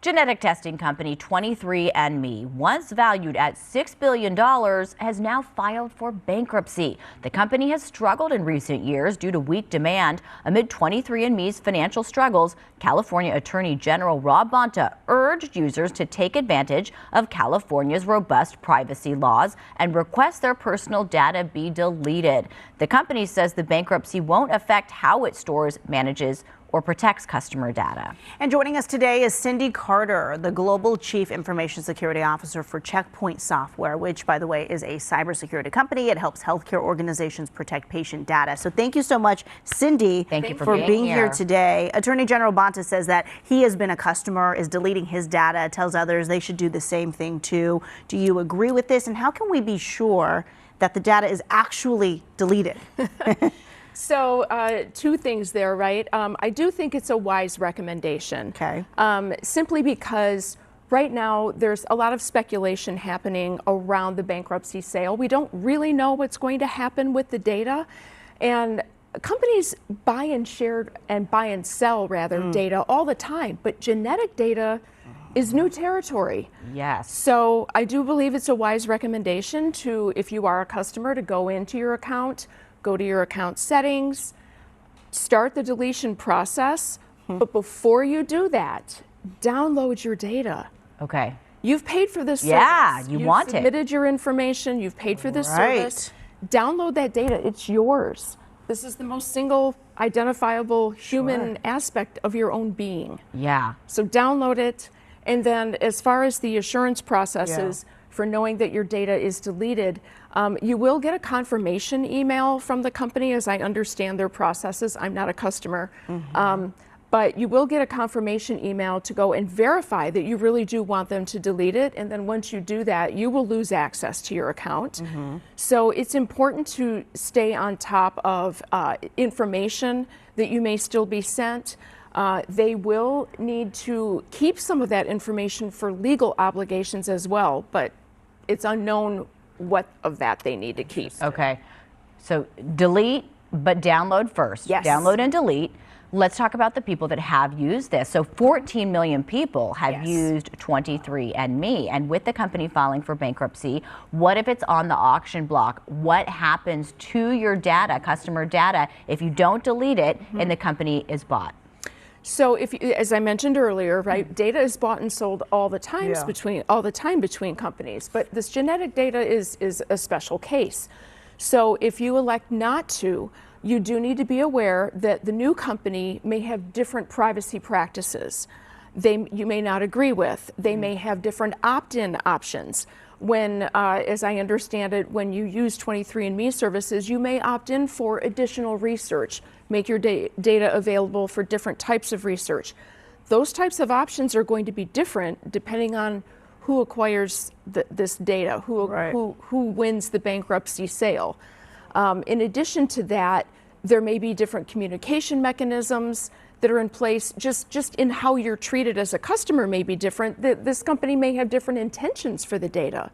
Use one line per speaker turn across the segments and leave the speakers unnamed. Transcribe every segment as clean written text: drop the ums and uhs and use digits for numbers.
Genetic testing company 23andMe, once valued at $6 billion, has now filed for bankruptcy. The company has struggled in recent years due to weak demand. Amid 23andMe's financial struggles, California Attorney General Rob Bonta urged users to take advantage of California's robust privacy laws and request their personal data be deleted. The company says the bankruptcy won't affect how it stores, manages, or protects customer data.
And joining us today is Cindy Carter, the Global Chief Information Security Officer for Checkpoint Software, which, by the way, is a cybersecurity company. It helps healthcare organizations protect patient data. So thank you so much, Cindy,
Thank you
for being here today. Attorney General Bonta says that he has been a customer, is deleting his data, tells others they should do the same thing too. Do you agree with this? And how can we be sure that the data is actually deleted?
So two things there, right? I do think it's a wise recommendation.
Okay.
Simply because right now there's a lot of speculation happening around the bankruptcy sale. We don't really know what's going to happen with the data. And companies buy and sell data all the time, but genetic data is new territory.
Yes.
So I do believe it's a wise recommendation to, if you are a customer, to go into your account, go to your account settings, start the deletion process, but before you do that, download your data.
Okay.
You've paid for this service.
Yeah, you want it.
You've submitted your information, you've paid for this service. Download that data, it's yours. This is the most single identifiable human aspect of your own being.
Yeah.
So download it, and then as far as the assurance processes, for knowing that your data is deleted, you will get a confirmation email from the company, as I understand their processes. I'm not a customer, but you will get a confirmation email to go and verify that you really do want them to delete it. And then once you do that, you will lose access to your account. So it's important to stay on top of information that you may still be sent. They will need to keep some of that information for legal obligations as well, but it's unknown what of that they need to keep.
Okay. So delete, but download first.
Yes.
Download and delete. Let's talk about the people that have used this. So 14 million people have used 23andMe, and with the company filing for bankruptcy, what if it's on the auction block? What happens to your data, customer data, if you don't delete it and the company is bought?
So, as I mentioned earlier, right, data is bought and sold all the time between companies. But this genetic data is a special case. So, if you elect not to, you do need to be aware that the new company may have different privacy practices. You may not agree with. They may have different opt-in options. When, as I understand it, when you use 23andMe services, you may opt in for additional research, make your data available for different types of research. Those types of options are going to be different depending on who acquires this data, who wins the bankruptcy sale. In addition to that, there may be different communication mechanisms that are in place. Just in how you're treated as a customer may be different. This company may have different intentions for the data.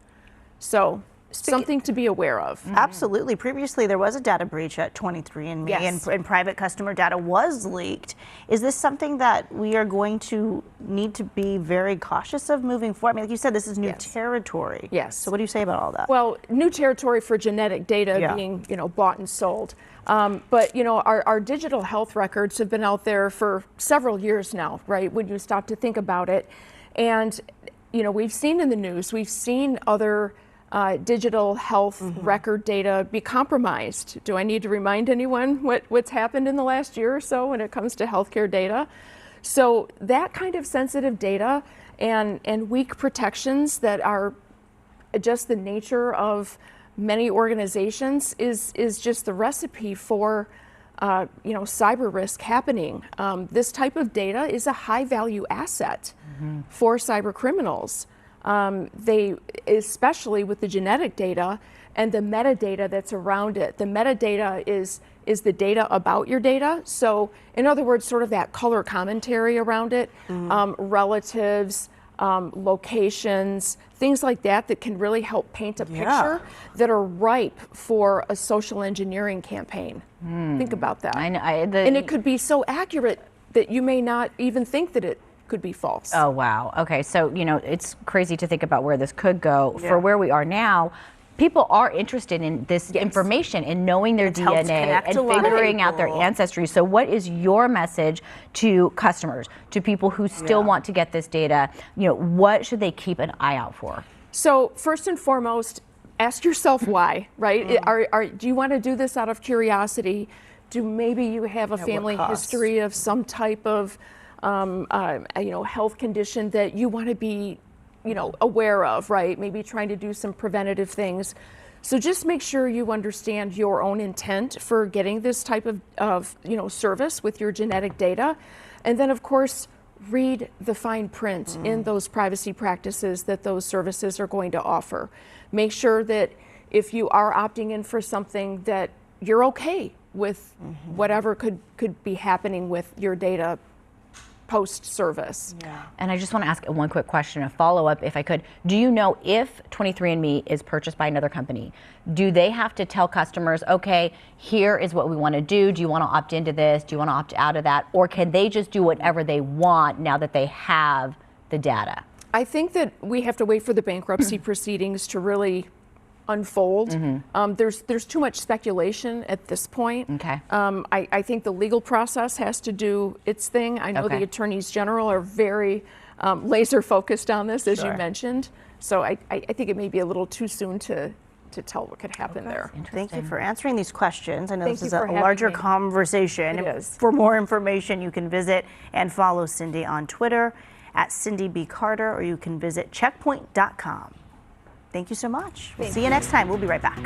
So something to be aware of.
Absolutely. Previously, there was a data breach at 23andMe, and private customer data was leaked. Is this something that we are going to need to be very cautious of moving forward? I mean, like you said, this is new territory.
Yes.
So what do you say about all that?
Well, new territory for genetic data being, bought and sold. But, our digital health records have been out there for several years now, right, when you stop to think about it. And, we've seen in the news, we've seen other digital health record data be compromised. Do I need to remind anyone what's happened in the last year or so when it comes to healthcare data? So that kind of sensitive data and weak protections that are just the nature of many organizations is just the recipe for cyber risk happening. This type of data is a high value asset for cyber criminals. They, especially with the genetic data and the metadata that's around it. The metadata is the data about your data. So in other words, sort of that color commentary around it, relatives, locations, things like that that can really help paint a picture that are ripe for a social engineering campaign. Think about that.
I know,
and it could be so accurate that you may not even think that it could be false.
Oh, wow. Okay, so, it's crazy to think about where this could go. For where we are now, people are interested in this information and knowing their DNA and figuring out their ancestry. So what is your message to customers, to people who still want to get this data? What should they keep an eye out for?
So first and foremost, ask yourself why, right? Do you want to do this out of curiosity? Do maybe you have a family history of some type of health condition that you want to be aware of, right? Maybe trying to do some preventative things. So just make sure you understand your own intent for getting this type of service with your genetic data. And then of course, read the fine print in those privacy practices that those services are going to offer. Make sure that if you are opting in for something that you're okay with whatever could be happening with your data post-service.
And I just want to ask one quick question, a follow-up if I could. Do you know if 23andMe is purchased by another company, do they have to tell customers, okay, here is what we want to do. Do you want to opt into this? Do you want to opt out of that? Or can they just do whatever they want now that they have the data?
I think that we have to wait for the bankruptcy proceedings to really unfold. There's too much speculation at this point.
Okay.
I think the legal process has to do its thing. I know the attorneys general are very laser focused on this, as you mentioned. So I think it may be a little too soon to tell what could happen there.
Thank you for answering these questions. I know this is a larger conversation.
It is.
For more information, you can visit and follow Cindy on Twitter at Cindy B. Carter, or you can visit checkpoint.com. Thank you so much. We'll see you next time. We'll be right back.